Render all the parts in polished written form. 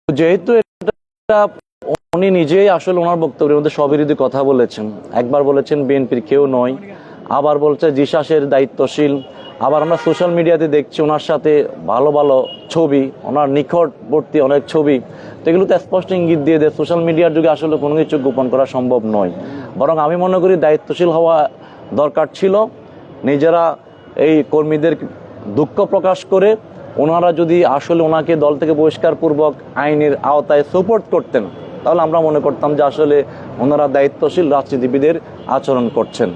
যেহেতু এটা উনি নিজেই আসলে ওনার বক্তব্যের মধ্যে স্ববিরোধী কথা বলেছেন। একবার বলেছেন বিএনপির কেউ নয়, আবার বলছে জিসাসের দায়িত্বশীল, আবার আমরা সোশ্যাল মিডিয়াতে দেখছি ওনার সাথে ভালো ভালো ছবি, ওনার নিকটবর্তী অনেক ছবি। তো এগুলো তো স্পষ্ট ইঙ্গিত দিয়ে দেয় সোশ্যাল মিডিয়ার যুগে আসলে কোনো কিছু গোপন করা সম্ভব নয়। বরং আমি মনে করি দায়িত্বশীল হওয়া দরকার ছিল। নিজেরা এই কর্মীদের দুঃখ প্রকাশ করে ওনারা যদি আসলে ওনাকে দল থেকে বহিষ্কারপূর্বক আইনের আওতায় সাপোর্ট করতেন, তাহলে আমরা মনে করতাম যে আসলে ওনারা দায়িত্বশীল রাজনীতিবিদের আচরণ করছেন।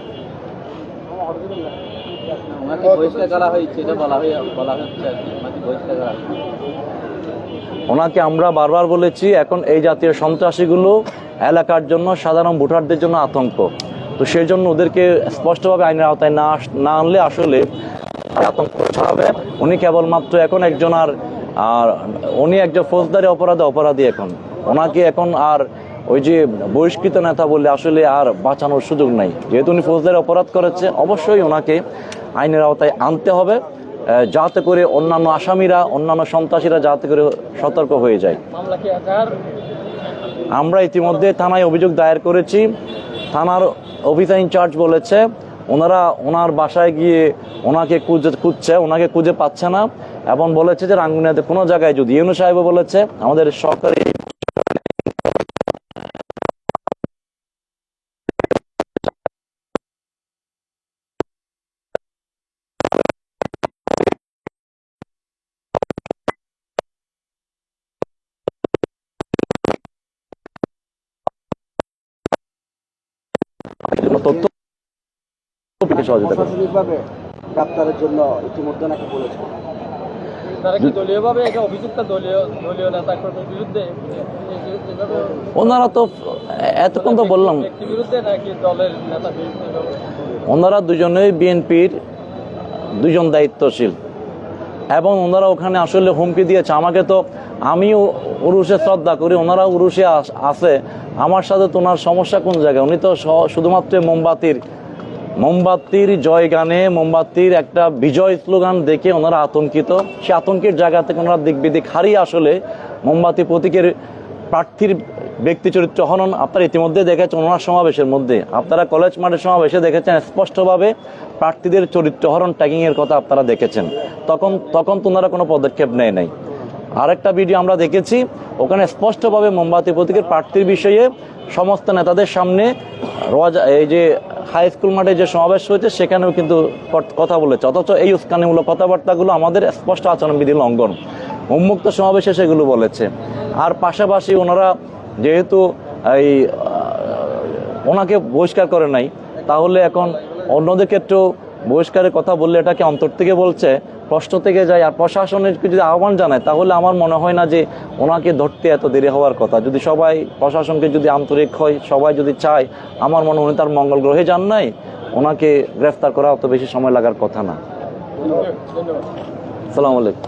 ওনাকে আমরা বারবার বলেছি, এখন এই জাতীয় সন্ত্রাসীগুলো এলাকার জন্য, সাধারণ ভোটারদের জন্য আতঙ্ক। তো সেই জন্য ওদেরকে স্পষ্টভাবে আইনের আওতায় না আনলে আসলে আতঙ্ক ছড়াবে। উনি কেবলমাত্র এখন একজন উনি একজন ফৌজদারি অপরাধী। এখন ওনাকে এখন আর ওই যে বহিষ্কৃত নেতা বলে আসলে আর বাঁচানোর সুযোগ নাই। যেহেতু উনি ফৌজদারি অপরাধ করেছে, অবশ্যই ওনাকে আইনের আওতায় আনতে হবে, যাতে করে অন্যান্য আসামিরা, অন্যান্য সন্ত্রাসীরা যাতে করে সতর্ক হয়ে যায়। আমরা ইতিমধ্যে থানায় অভিযোগ দায়ের করেছি। থানার অফিসার ইনচার্জ বলেছে ওনার বাসায় গিয়ে ওনাকে খুঁজে পাচ্ছে না, এবং বলেছে যে রাঙ্গুনিয়াতে কোনো জায়গায় যদি ইউনূস সাহেব বলেছে আমাদের সরকারি তথ্য সহযোগিতা প্রশাসনিকভাবে গ্রেপ্তারের জন্য ইতিমধ্যে নাকি বলেছে। ওনারা তো এতক্ষণ তো বললাম, ওনারা দুজনেই বিএনপির দুজন দায়িত্বশীল, এবং ওনারা ওখানে আসলে হুমকি দিয়েছে আমাকে। তো আমিও উরুষে শ্রদ্ধা করি, ওনারা উরুষে আছে, আমার সাথে তো ওনার সমস্যা কোন জায়গায়? উনি তো শুধুমাত্র মোমবাতির জয় গানে, মোমবাতির একটা বিজয় স্লোগান দেখে ওনারা আতঙ্কিত। সে আতঙ্কের জায়গা থেকে ওনারা দিক বিদিক হারিয়ে আসলে মোমবাতি প্রতীকের প্রার্থীর ব্যক্তি চরিত্র হনন। আপনারা ইতিমধ্যে দেখেছেন ওনার সমাবেশের মধ্যে, আপনারা কলেজ মাঠের সমাবেশে দেখেছেন স্পষ্টভাবে প্রার্থীদের চরিত্র হরণ, ট্যাগিংয়ের কথা আপনারা দেখেছেন। তখন তো ওনারা কোনো পদক্ষেপ নেয় নাই। আরেকটা ভিডিও আমরা দেখেছি, ওখানে স্পষ্টভাবে মোমবাতি প্রতীকের প্রার্থীর বিষয়ে সমস্ত নেতাদের সামনে এই যে হাই স্কুল মাঠে যে সমাবেশ হয়েছে সেখানেও কিন্তু কথা বলেছে, অথচ এই উস্কানিমূলক কথাবার্তাগুলো আমাদের স্পষ্ট আচরণবিধি লঙ্ঘন। উন্মুক্ত সমাবেশে সেগুলো বলেছে। আর পাশাপাশি ওনারা যেহেতু ওনাকে বহিষ্কার করে নাই, তাহলে এখন অন্যদের ক্ষেত্রেও বহিষ্কারের কথা বললে এটাকে অন্তর থেকে বলছে, প্রশ্ন থেকে যায়। আর প্রশাসনের যদি আহ্বান জানায়, তাহলে আমার মনে হয় না যে ওনাকে ধরতে এত দেরি হওয়ার কথা। যদি সবাই প্রশাসনকে যদি আন্তরিক হয়, সবাই যদি চায়, আমার মনে হয় উনি তার মঙ্গল গ্রহে যান নাই, ওনাকে গ্রেফতার করা অত বেশি সময় লাগার কথা না। আসসালামু আলাইকুম।